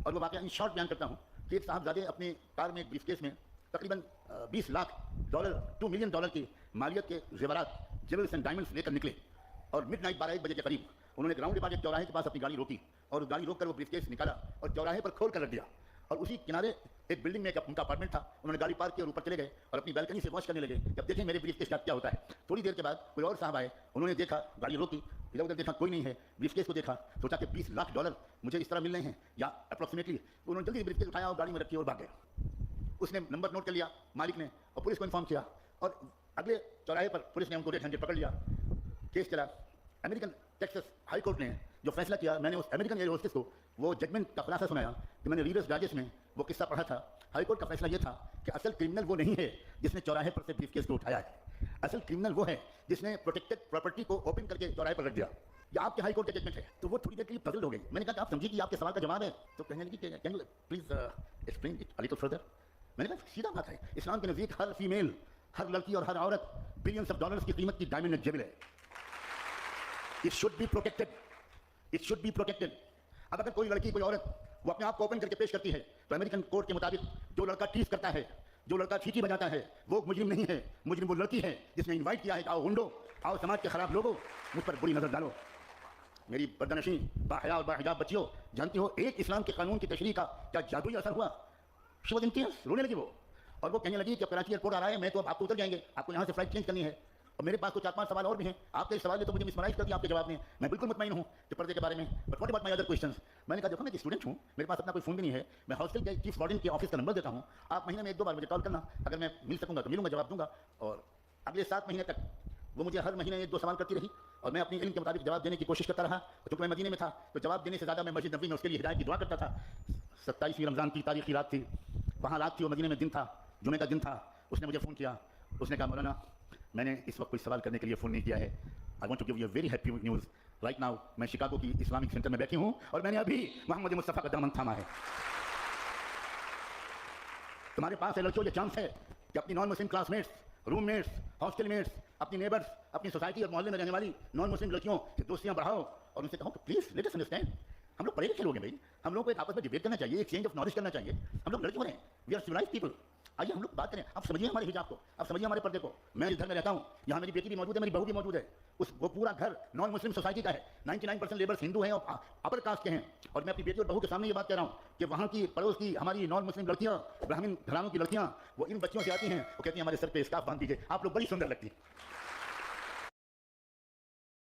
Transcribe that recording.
और वो वाक़या इन शॉर्ट बयान करता हूँ कि एक साहबजादे अपने कार में एक ब्रीफकेस में तकरीबन $20 लाख $2 मिलियन की मालियत के जेवरात जेवल्स एंड डायमंड्स लेकर निकले और मिडनाइट 12-1 बजे के करीब उन्होंने ग्राउंड के पास एक चौराहे के पास अपनी गाड़ी रोकी और गाड़ी रोक कर वो ब्रीफकेस निकाला और चौराहे पर खोल कर रख दिया और उसी किनारे एक बिल्डिंग में उनका अपार्टमेंट था। उन्होंने गाड़ी पार्क की और ऊपर चले गए और अपनी बैल्कनी से वॉच करने लगे जब देखें मेरे ब्रीफकेस का क्या होता है। थोड़ी देर के बाद कोई और साहब आए, उन्होंने देखा, गाड़ी रोकी, इधर उधर देखा, कोई नहीं है। ब्रीफकेस को देखा, सोचा कि $20 लाख मुझे इस तरह मिल रहे हैं या अप्रॉक्सीमेटली। तो उन्होंने जल्दी ब्रीफकेस उठाया और गाड़ी में रखी और भाग गए। उसने नंबर नोट कर लिया मालिक ने और पुलिस को इन्फॉर्म किया और अगले चौराहे पर पुलिस ने उनको रेड हैंडेड पकड़ लिया। केस चला। अमेरिकन टेक्सास हाई कोर्ट ने जो फैसला किया, मैंने उस अमेरिकन एयर होस्टेस को वो जजमेंट का खुलासा सुनाया कि मैंने रीडर्स डाइजेस्ट में वो किस्सा पढ़ा था। हाई कोर्ट का फैसला ये था कि असल क्रिमिनल वो नहीं है जिसने चौराहे पर से ब्रीफकेस को उठाया है, असल क्रिमिनल वो है जिसने प्रोटेक्टेड प्रॉपर्टी को ओपन करके चौराहे पर रख दिया। ये आपके हाई कोर्ट का जजमेंट है। तो वो थोड़ी देर के लिए पजल हो गई। मैंने कहा कि आप समझिए कि आपके सवाल का जवाब है। तो कहने लगी कि can you please explain it a little further. मैंने कहा सीधा बात है, इस्लाम के नज़दीक हर फीमेल, हर लड़की और हर औरत बिलियंस ऑफ डॉलर्स की कीमत की डायमंड एंड जेवल है। It should be protected, it should be protected. अब अगर कोई लड़की, कोई औरत वो अपने आप को ओपन करके पेश करती है तो अमेरिकन कोर्ट के मुताबिक जो लड़का टीज करता है, जो लड़का छींटी बजाता है, वो मुजरिम नहीं है। मुजरिम वो लड़की है जिसने इनवाइट किया है कि आओ गुंडो, आओ समाज के खराब लोगों, मुझ पर बुरी नजर डालो। मेरी बदनशी बाहया और बाहिजाब बच्चियों, जानती हो एक इस्लाम के कानून की तशरीह का क्या जादुई असर हुआ? शी वाज इन टीयर्स, रोने लगी वो और वो कहने लगी कि कराची एयरपोर्ट आ रहा है, मैं तो अब आपको उतर जाएंगे, आपको यहाँ से फ्लाइट चेंज करनी है। और मेरे पास तो 4-5 सवाल और भी हैं। आपके सवाल ने तो मुझे मिसमराइज कर दिया आपके जवाब ने। मैं बिल्कुल मुतमईन हूँ कि पर्दे के बारे में, but what about my other questions. मैंने कहा देखो मैं एक स्टूडेंट हूँ, मेरे पास अपना कोई फ़ोन भी नहीं है, मैं हॉस्टल के चीफ वार्डन के ऑफिस का नंबर देता हूँ, आप महीने में 1-2 बार मुझे कॉल करना, अगर मैं मिल सकूँगा तो मिलूँगा, जवाब दूँगा। और अगले 7 महीने तक वो मुझे हर महीने 1-2 सवाल करती रही और मैं अपनी इल्म के मुताबिक जवाब देने की कोशिश करता रहा। क्योंकि मैं मदीने में था तो जवाब देने से ज़्यादा मैं मस्जिद नबवी में उसके लिए हिदायत की दुआ करता था। 27वीं रमज़ान की तारीखी रात थी, वहाँ रात थी और मदीने में दिन था, जुमे का दिन था। उसने मुझे फ़ोन किया, उसने कहा मौलाना मैंने इस वक्त कोई सवाल करने के लिए फ़ोन नहीं किया है, I want to give you a very happy news right now. मैं शिकागो की इस्लामिक सेंटर में बैठी हूँ और मैंने अभी मोहम्मद मुस्तफ़ा का दामन थामा है। तुम्हारे पास है लड़कियों, ये चांस है कि अपनी non Muslim classmates, roommates, hostel mates, अपनी नेबर्स, अपनी सोसाइटी और मोहल्ले में रहने वाली नॉन मुस्लिम लड़कियों से दोस्तियाँ बढ़ाओ और उनसे कहो प्लीज़ लेट अस अंडरस्टैंड। हम लोग पढ़े लिखे लोग हैं भाई, हम लोग को एक आपस में डिबेट करना चाहिए, एक्सचेंज ऑफ नॉलेज करना चाहिए। हम लोग लड़के बने, वी आर सिविलाइज्ड पीपल। आइए हम लोग बात करें, आप समझिए हमारे हिजाब को, आप समझिए हमारे पर्दे को। मैं इस घर में रहता हूँ, यहाँ मेरी बेटी भी मौजूद है, मेरी बहू भी मौजूद है। वो पूरा घर नॉन मुस्लिम सोसाइटी का है, 99% लेबर्स हिंदू हैं और अपर कास्ट के हैं। और मैं अपनी बेटी और बहू के सामने ये बात कह रहा हूँ कि वहाँ की पड़ोस की हमारी नॉन मुस्लिम लड़कियाँ, ब्राह्मण घरानों की लड़कियाँ, वो इन बच्चियों से आती हैं, वो कहती हैं हमारे सर पे स्कार्फ बांध दीजिए, आप लोग बड़ी सुंदर लगती हैं।